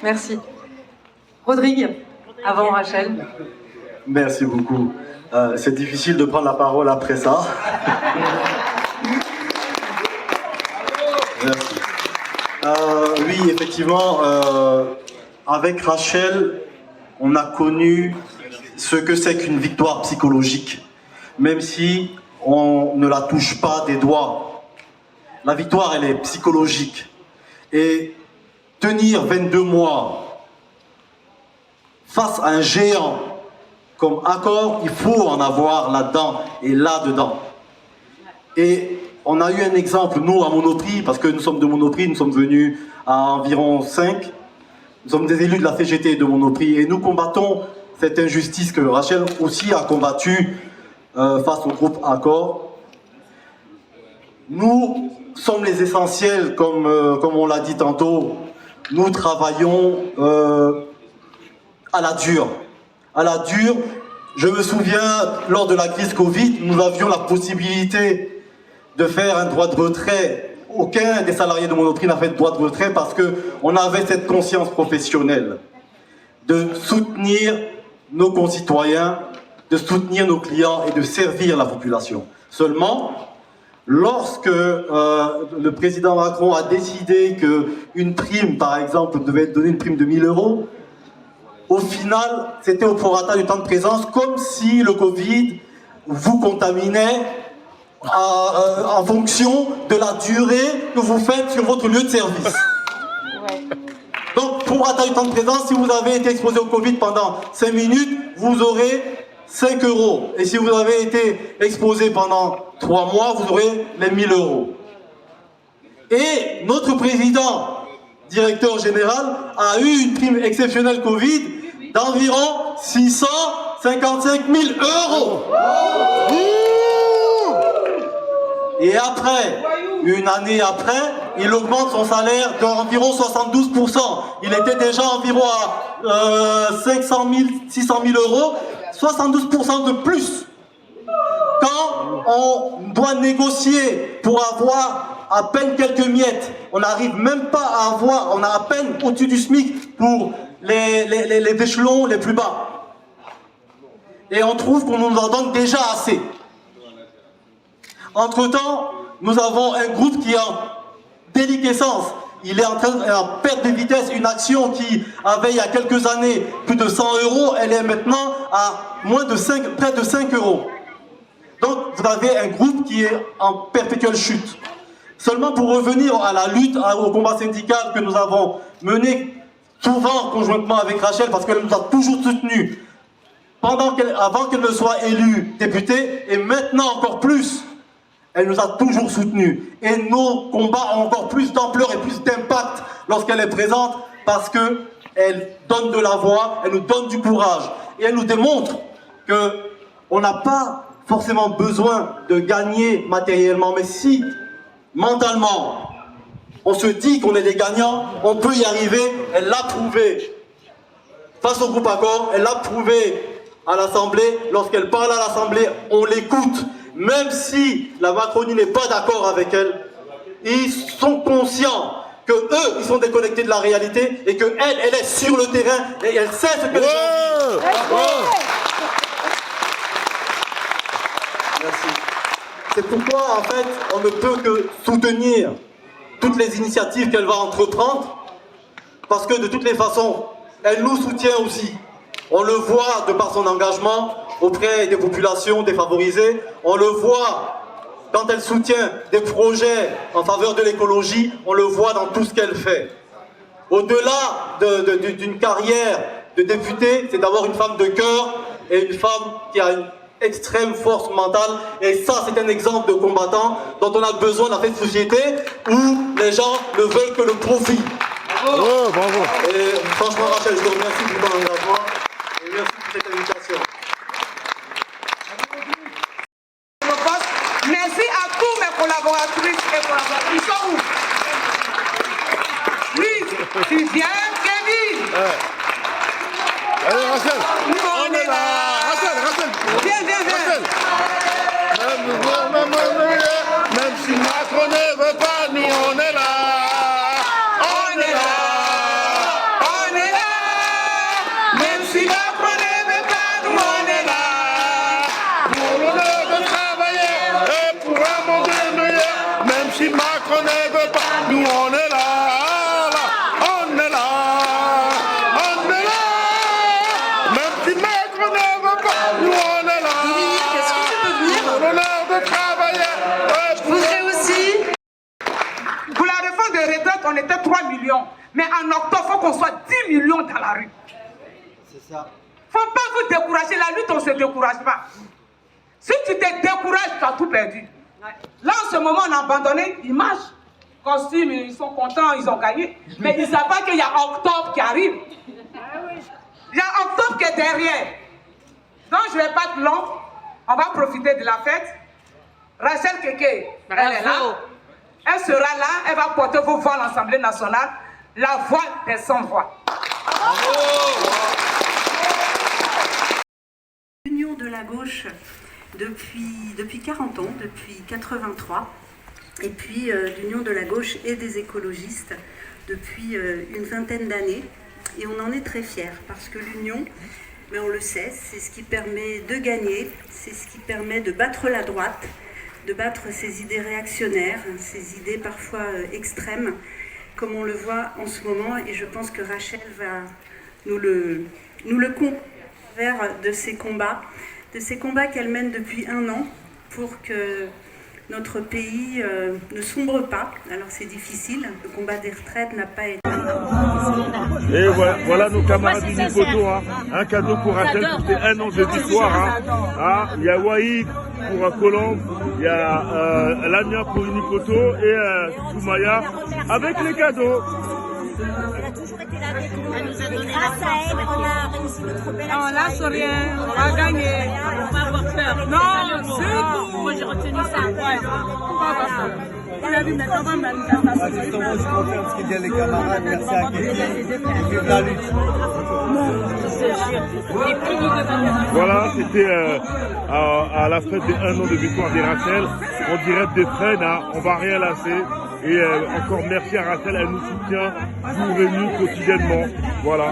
Merci. Rodrigue, avant Rachel. Merci beaucoup. C'est difficile de prendre la parole après ça. Merci. Oui, effectivement, avec Rachel, on a connu ce que c'est qu'une victoire psychologique, même si on ne la touche pas des doigts. La victoire, elle est psychologique. Et tenir 22 mois face à un géant comme Accor, il faut en avoir là-dedans et là-dedans. Et on a eu un exemple, nous, à Monoprix, parce que nous sommes de Monoprix, nous sommes venus à environ 5. Nous sommes des élus de la CGT de Monoprix et nous combattons cette injustice que Rachel aussi a combattue face au groupe Accor. Nous sommes les essentiels, comme on l'a dit tantôt. Nous travaillons à la dure. À la dure, je me souviens, lors de la crise Covid, nous avions la possibilité de faire un droit de retrait. Aucun des salariés de Monoprix n'a fait de droit de retrait parce qu'on avait cette conscience professionnelle de soutenir nos concitoyens, de soutenir nos clients et de servir la population. Seulement, lorsque le président Macron a décidé qu'une prime, par exemple, devait donner une prime de 1 000 €, au final, c'était au prorata du temps de présence, comme si le Covid vous contaminait en fonction de la durée que vous faites sur votre lieu de service. Donc, prorata du temps de présence, si vous avez été exposé au Covid pendant 5 minutes, vous aurez 5 €. Et si vous avez été exposé pendant 3 mois, vous aurez les 1 000 €. Et notre président, directeur général, a eu une prime exceptionnelle Covid d'environ 655 000 €. Et après, une année après, il augmente son salaire d'environ 72%. Il était déjà environ à 500 000, 600 000 €, 72% de plus. Quand on doit négocier pour avoir à peine quelques miettes, on n'arrive même pas à avoir, on a à peine au-dessus du SMIC pour les échelons les plus bas. Et on trouve qu'on nous en donne déjà assez. Entre-temps, nous avons un groupe qui est en déliquescence. Il est en perte de vitesse. Une action qui avait il y a quelques années plus de 100 €, elle est maintenant à près de 5 €. Donc vous avez un groupe qui est en perpétuelle chute. Seulement pour revenir à la lutte, au combat syndical que nous avons mené souvent conjointement avec Rachel, parce qu'elle nous a toujours soutenus avant qu'elle ne soit élue députée, et maintenant encore plus. Elle nous a toujours soutenus. Et nos combats ont encore plus d'ampleur et plus d'impact lorsqu'elle est présente, parce qu'elle donne de la voix, elle nous donne du courage. Et elle nous démontre qu'on n'a pas forcément besoin de gagner matériellement, mais si, mentalement, on se dit qu'on est des gagnants, on peut y arriver. Elle l'a prouvé face au groupe Accor, elle l'a prouvé à l'Assemblée. Lorsqu'elle parle à l'Assemblée, on l'écoute. Même si la Macronie n'est pas d'accord avec elle, ils sont conscients que eux, ils sont déconnectés de la réalité et que elle est sur le terrain et elle sait ce qu'elle veut. Merci. C'est pourquoi, en fait, on ne peut que soutenir toutes les initiatives qu'elle va entreprendre, parce que de toutes les façons, elle nous soutient aussi. On le voit de par son engagement auprès des populations défavorisées. On le voit quand elle soutient des projets en faveur de l'écologie. On le voit dans tout ce qu'elle fait. Au-delà d'une carrière de députée, c'est d'avoir une femme de cœur et une femme qui a une extrême force mentale. Et ça, c'est un exemple de combattant dont on a besoin dans cette société où les gens ne veulent que le profit. Oh, bravo. Et franchement, Rachel, je te remercie pour ton engagement et merci pour cette invitation. Merci à tous mes collaboratrices et collaborateurs. Ils sont où? Lise, Sylviane, Kevin. Allez, Rachel. Nous, on est là. Rachel. Viens. Rachel. Même si Macron ne veut pas, nous on est là. On est là. On si Macron ne veut pas, nous on est là, on est là, on est là. Même si Macron ne veut pas, nous on est là. Dominique, est-ce que tu peux venir? On a l'heure de travailler. Je voudrais aussi... Pour la réforme des retraites, on était 3 millions. Mais en octobre, il faut qu'on soit 10 millions dans la rue. C'est ça. Il ne faut pas vous décourager. La lutte, on ne se décourage pas. Si tu te décourages, tu as tout perdu. Là, en ce moment, on a abandonné. Ils marchent. Costume, ils sont contents, ils ont gagné. Mais ils ne savent pas qu'il y a octobre qui arrive. Il y a octobre qui est derrière. Donc, je ne vais pas être long. On va profiter de la fête. Rachel Keke, elle est là. Elle sera là. Elle va porter vos voix à l'Assemblée nationale. La voix des sans-voix. L'Union de la gauche depuis 40 ans, depuis 83, et puis l'Union de la gauche et des écologistes depuis une vingtaine d'années. Et on en est très fiers parce que l'Union, mais on le sait, c'est ce qui permet de gagner, c'est ce qui permet de battre la droite, de battre ces idées réactionnaires, ces idées parfois extrêmes, comme on le voit en ce moment. Et je pense que Rachel va nous le convaincre de ces combats qu'elle mène depuis 1 an pour que notre pays ne sombre pas. Alors c'est difficile, le combat des retraites n'a pas été... Et voilà nos camarades du Nicoto, hein. Un cadeau pour Rachel, c'était 1 an de victoire. Hein. Il y a Waïd pour Colombe, il y a Lamia pour Nicoto et Soumaya avec les cadeaux. Elle a toujours été là avec nous. Elle nous a donné grâce à elle, on a réussi notre belle action. On lâche rien, on va gagner. On va avoir peur. Non, c'est tout. Moi j'ai retenu ça. Il a dit, mais comment manifestation? Justement, je confirme ce que disent les camarades. Merci à Kéti. Vive la lutte. Voilà, c'était à la fête des 1 an de victoire des Rachel. On dirait des freins, hein. On va rien lasser. Et encore merci à Rachel, elle nous soutient jour et nuit quotidiennement. Voilà.